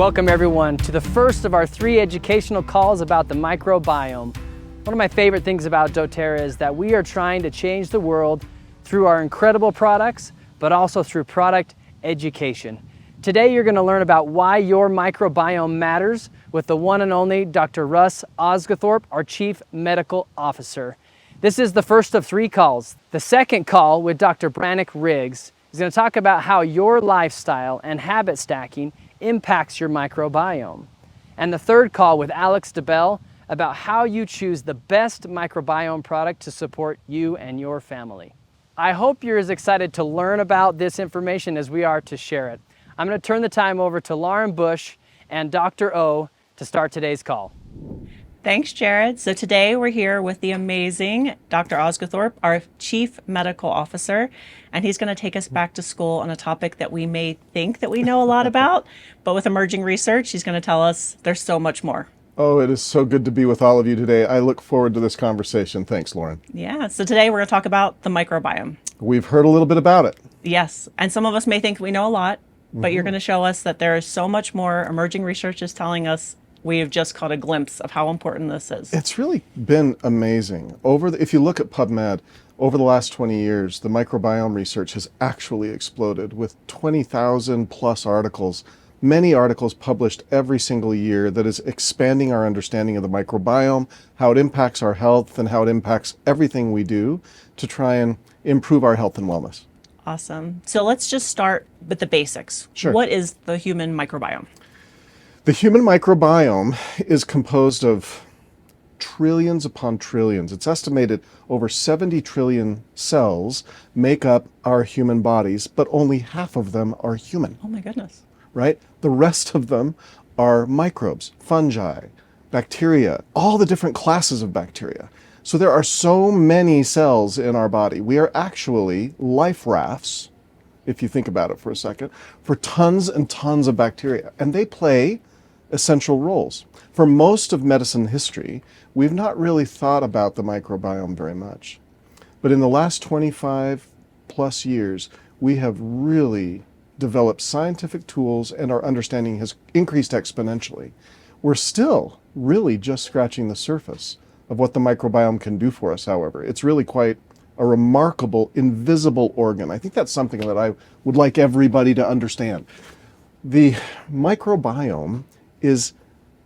Welcome everyone to the first of our 3 educational calls about the microbiome. One of my favorite things about doTERRA is that we are trying to change the world through our incredible products, but also through product education. Today you're going to learn about why your microbiome matters with the one and only Dr. Russ Osguthorpe, our Chief Medical Officer. This is the first of 3 calls. The second call with Dr. Brannick Riggs is going to talk about how your lifestyle and habit stacking impacts your microbiome. And the third call with Alex DeBell about how you choose the best microbiome product to support you and your family. I hope you're as excited to learn about this information as we are to share it. I'm going to turn the time over to Lauren Bush and Dr. O to start today's call. Thanks, Jared. So today we're here with the amazing Dr. Osguthorpe, our Chief Medical Officer, and he's going to take us back to school on a topic that we may think that we know a lot about, but with emerging research, he's going to tell us there's so much more. Oh, it is so good to be with all of you today. I look forward to this conversation. Thanks, Lauren. Yeah, so today we're going to talk about the microbiome. We've heard a little bit about it. Yes, and some of us may think we know a lot, but you're going to show us that there is so much more. Emerging research is telling us we have just caught a glimpse of how important this is. It's really been amazing. If you look at PubMed, over the last 20 years, the microbiome research has actually exploded with 20,000 plus articles, many articles published every single year that is expanding our understanding of the microbiome, how it impacts our health, and how it impacts everything we do to try and improve our health and wellness. Awesome. So let's just start with the basics. Sure. What is the human microbiome? The human microbiome is composed of trillions upon trillions. It's estimated over 70 trillion cells make up our human bodies, but only half of them are human. Oh my goodness. Right? The rest of them are microbes, fungi, bacteria, all the different classes of bacteria. So there are so many cells in our body. We are actually life rafts, if you think about it for a second, for tons and tons of bacteria. And they play essential roles. For most of medicine history, we've not really thought about the microbiome very much. But in the last 25 plus years, we have really developed scientific tools and our understanding has increased exponentially. We're still really just scratching the surface of what the microbiome can do for us, however. It's really quite a remarkable, invisible organ. I think that's something that I would like everybody to understand. The microbiome is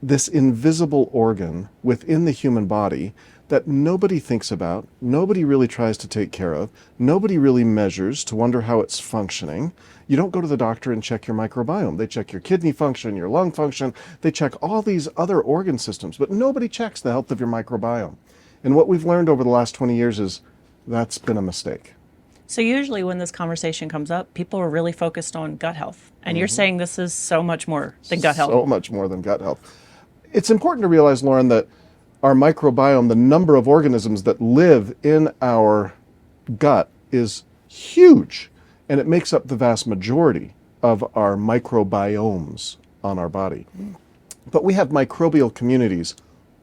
this invisible organ within the human body that nobody thinks about, nobody really tries to take care of, nobody really measures to wonder how it's functioning. You don't go to the doctor and check your microbiome. They check your kidney function, your lung function, they check all these other organ systems, but nobody checks the health of your microbiome. And what we've learned over the last 20 years is that's been a mistake. So usually when this conversation comes up, people are really focused on gut health. And you're saying this is so much more than gut health. So much more than gut health. It's important to realize, Lauren, that our microbiome, the number of organisms that live in our gut, is huge. And it makes up the vast majority of our microbiomes on our body. But we have microbial communities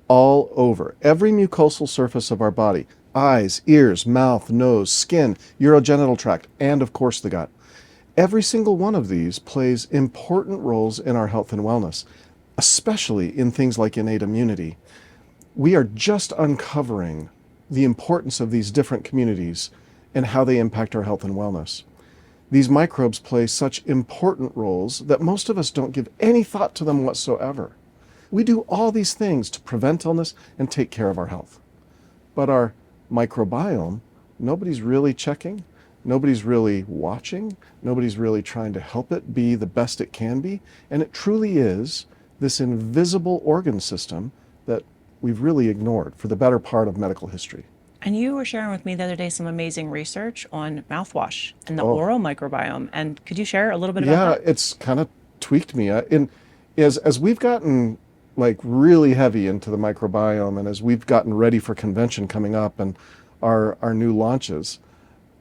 all over. Every mucosal surface of our body, eyes, ears, mouth, nose, skin, urogenital tract, and of course the gut. Every single one of these plays important roles in our health and wellness, especially in things like innate immunity. We are just uncovering the importance of these different communities and how they impact our health and wellness. These microbes play such important roles that most of us don't give any thought to them whatsoever. We do all these things to prevent illness and take care of our health. But our microbiome, nobody's really checking, nobody's really watching, nobody's really trying to help it be the best it can be, and it truly is this invisible organ system that we've really ignored for the better part of medical history. And you were sharing with me the other day some amazing research on mouthwash and the oral microbiome. And could you share a little bit about that? Yeah, it's kind of tweaked me. As we've gotten really heavy into the microbiome and as we've gotten ready for convention coming up and our new launches,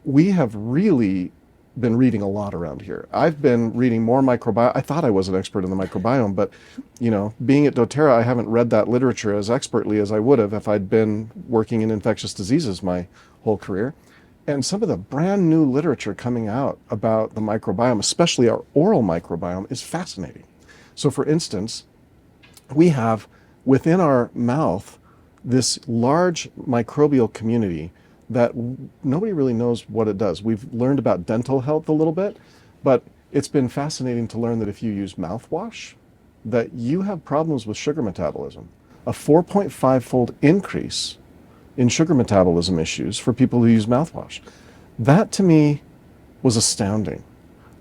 we have really been reading a lot around here. I've been reading more microbiome. I thought I was an expert in the microbiome, but being at doTERRA, I haven't read that literature as expertly as I would have if I'd been working in infectious diseases my whole career. And some of the brand new literature coming out about the microbiome, especially our oral microbiome, is fascinating. So for instance, we have within our mouth this large microbial community that nobody really knows what it does. We've learned about dental health a little bit, but it's been fascinating to learn that if you use mouthwash, that you have problems with sugar metabolism. A 4.5-fold increase in sugar metabolism issues for people who use mouthwash. That to me was astounding.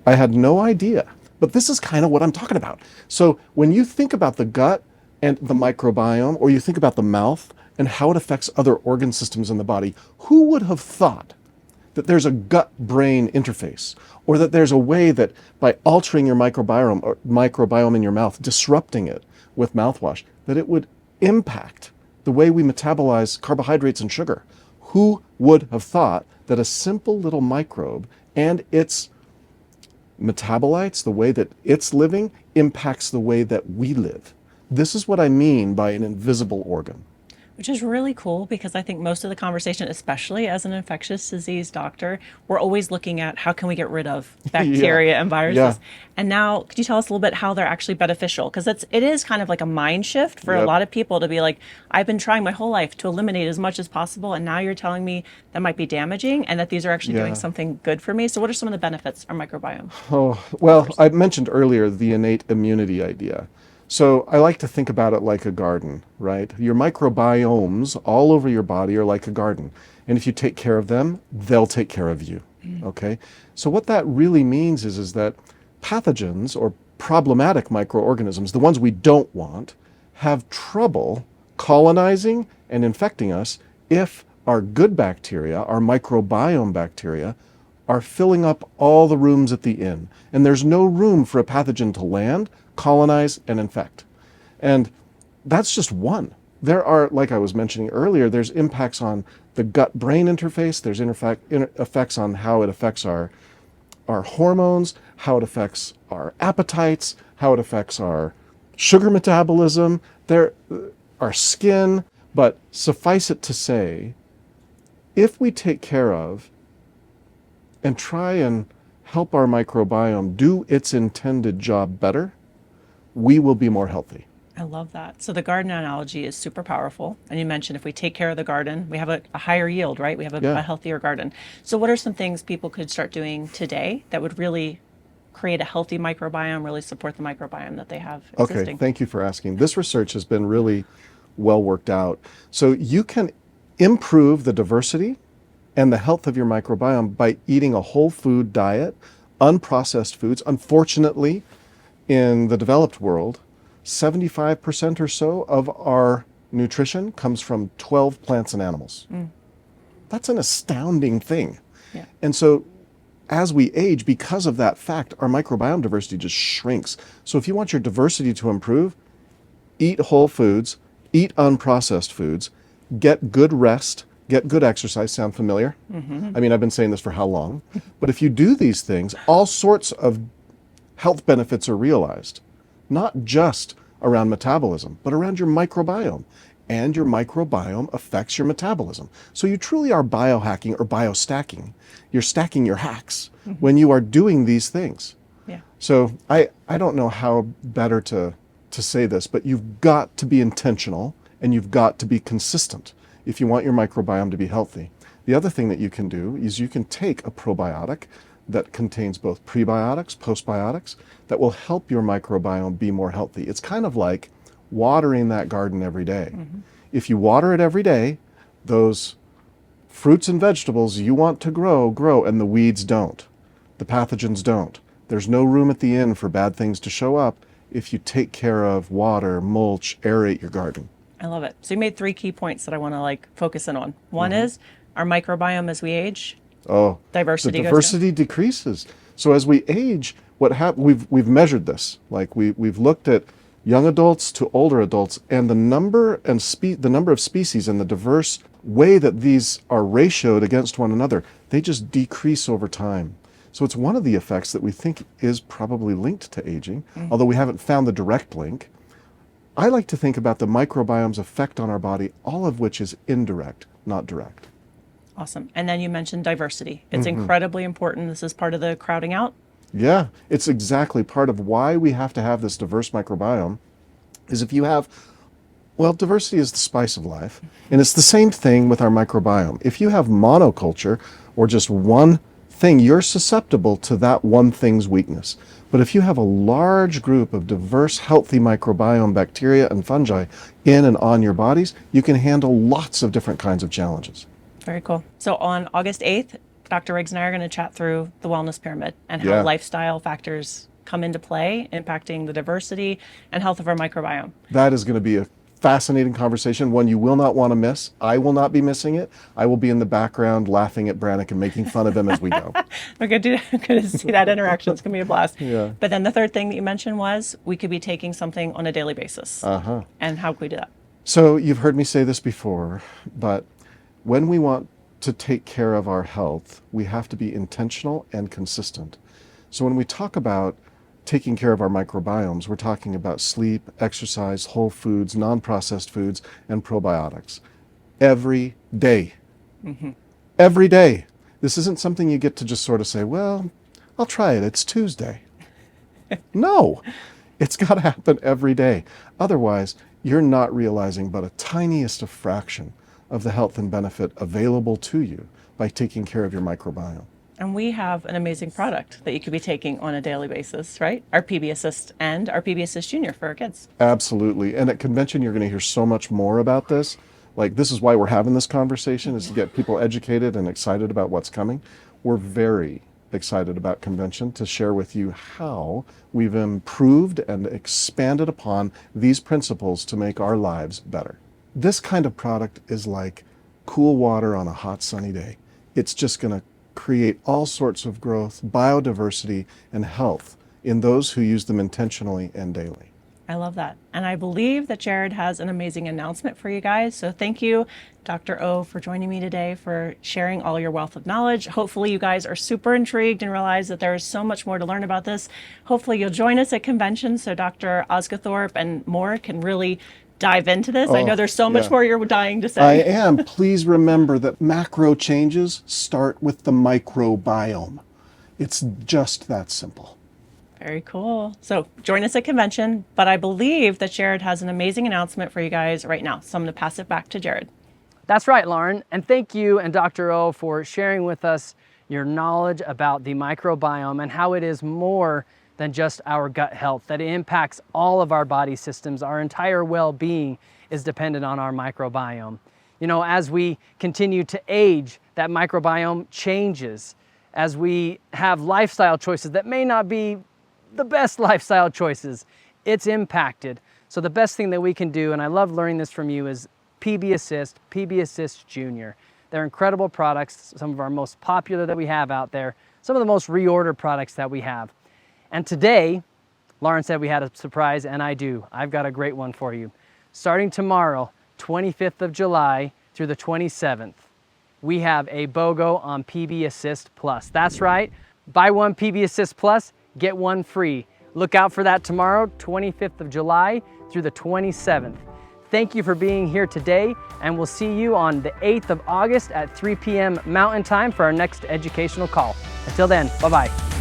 I had no idea, but this is kind of what I'm talking about. So when you think about the gut and the microbiome, or you think about the mouth and how it affects other organ systems in the body, who would have thought that there's a gut-brain interface, or that there's a way that by altering your microbiome in your mouth, disrupting it with mouthwash, that it would impact the way we metabolize carbohydrates and sugar? Who would have thought that a simple little microbe and its metabolites, the way that it's living, impacts the way that we live? This is what I mean by an invisible organ. Which is really cool, because I think most of the conversation, especially as an infectious disease doctor, we're always looking at how can we get rid of bacteria and viruses. Yeah. And now, could you tell us a little bit how they're actually beneficial? Because it is kind of like a mind shift for a lot of people to be like, I've been trying my whole life to eliminate as much as possible, and now you're telling me that might be damaging and that these are actually doing something good for me. So what are some of the benefits of microbiome? Oh, well, I mentioned earlier the innate immunity idea. So I like to think about it like a garden, right? Your microbiomes all over your body are like a garden. And if you take care of them, they'll take care of you, okay? So what that really means is that pathogens or problematic microorganisms, the ones we don't want, have trouble colonizing and infecting us if our good bacteria, our microbiome bacteria, are filling up all the rooms at the inn. And there's no room for a pathogen to land, colonize, and infect. And that's just one. There are, like I was mentioning earlier, there's impacts on the gut-brain interface. There's effects on how it affects our hormones, how it affects our appetites, how it affects our sugar metabolism, our skin. But suffice it to say, if we take care of and try and help our microbiome do its intended job better, we will be more healthy. I love that. So the garden analogy is super powerful. And you mentioned if we take care of the garden, we have a higher yield, right? We have a healthier garden. So what are some things people could start doing today that would really create a healthy microbiome, really support the microbiome that they have existing? Okay, thank you for asking. This research has been really well worked out. So you can improve the diversity and the health of your microbiome by eating a whole food diet, unprocessed foods. Unfortunately, in the developed world, 75% or so of our nutrition comes from 12 plants and animals. That's an astounding thing. Yeah. And so as we age, because of that fact, our microbiome diversity just shrinks. So if you want your diversity to improve, eat whole foods, eat unprocessed foods, get good rest, get good exercise. Sound familiar? I mean, I've been saying this for how long? But if you do these things, all sorts of health benefits are realized, not just around metabolism, but around your microbiome. And your microbiome affects your metabolism. So you truly are biohacking or biostacking. You're stacking your hacks when you are doing these things. Yeah. So I don't know how better to say this, but you've got to be intentional and you've got to be consistent if you want your microbiome to be healthy. The other thing that you can do is you can take a probiotic that contains both prebiotics, postbiotics, that will help your microbiome be more healthy. It's kind of like watering that garden every day. If you water it every day, those fruits and vegetables you want to grow, and the weeds don't. The pathogens don't. There's no room at the inn for bad things to show up if you take care of water, mulch, aerate your garden. I love it. So you made 3 key points that I want to focus in on. One is our microbiome as we age. Oh, Diversity the goes diversity decreases. So as we age, what happens? We've measured this. We've looked at young adults to older adults, and the number of species and the diverse way that these are ratioed against one another, they just decrease over time. So it's one of the effects that we think is probably linked to aging, although we haven't found the direct link. I like to think about the microbiome's effect on our body, all of which is indirect, not direct. Awesome. And then you mentioned diversity. It's incredibly important. This is part of the crowding out. Yeah, it's exactly part of why we have to have this diverse microbiome. Is if you have, well, diversity is the spice of life, and it's the same thing with our microbiome. If you have monoculture or just one thing, you're susceptible to that one thing's weakness. But if you have a large group of diverse, healthy microbiome bacteria and fungi in and on your bodies, you can handle lots of different kinds of challenges. Very cool. So on August 8th, Dr. Riggs and I are going to chat through the wellness pyramid and how Yeah. lifestyle factors come into play, impacting the diversity and health of our microbiome. That is going to be a fascinating conversation, one you will not want to miss. I will not be missing it. I will be in the background laughing at Brannick and making fun of him as we go. We're going to see that interaction. It's going to be a blast. Yeah. But then the third thing that you mentioned was we could be taking something on a daily basis. Uh-huh. And how could we do that? So you've heard me say this before, but when we want to take care of our health, we have to be intentional and consistent. So when we talk about taking care of our microbiomes, we're talking about sleep, exercise, whole foods, non-processed foods, and probiotics. Every day. Mm-hmm. Every day. This isn't something you get to just sort of say, well, I'll try it. It's Tuesday. No, it's got to happen every day. Otherwise, you're not realizing but a tiniest of fraction of the health and benefit available to you by taking care of your microbiome. And we have an amazing product that you could be taking on a daily basis, right? Our PB Assist and our PB Assist Junior for our kids. Absolutely. And at convention, you're going to hear so much more about this. Like, this is why we're having this conversation, is to get people educated and excited about what's coming. We're very excited about convention to share with you how we've improved and expanded upon these principles to make our lives better. This kind of product is like cool water on a hot sunny day. It's just going to create all sorts of growth, biodiversity, and health in those who use them intentionally and daily. I love that. And I believe that Jared has an amazing announcement for you guys. So thank you, Dr. O, for joining me today, for sharing all your wealth of knowledge. Hopefully you guys are super intrigued and realize that there is so much more to learn about this. Hopefully you'll join us at convention so Dr. Osgothorpe and more can really dive into this. I know there's so much more you're dying to say. I am. Please remember that macro changes start with the microbiome. It's just that simple. Very cool. So join us at convention, but I believe that Jared has an amazing announcement for you guys right now. So I'm going to pass it back to Jared. That's right, Lauren. And thank you and Dr. O for sharing with us your knowledge about the microbiome and how it is more than just our gut health, that it impacts all of our body systems. Our entire well-being is dependent on our microbiome. You know, as we continue to age, that microbiome changes. As we have lifestyle choices that may not be the best lifestyle choices, it's impacted. So the best thing that we can do, and I love learning this from you, is PB Assist, PB Assist Junior. They're incredible products, some of our most popular that we have out there, some of the most reordered products that we have. And today, Lauren said we had a surprise, and I do. I've got a great one for you. Starting tomorrow, 25th of July through the 27th, we have a BOGO on PB Assist Plus. That's right, buy one PB Assist Plus, get one free. Look out for that tomorrow, 25th of July through the 27th. Thank you for being here today, and we'll see you on the 8th of August at 3 p.m. Mountain Time for our next educational call. Until then, bye-bye.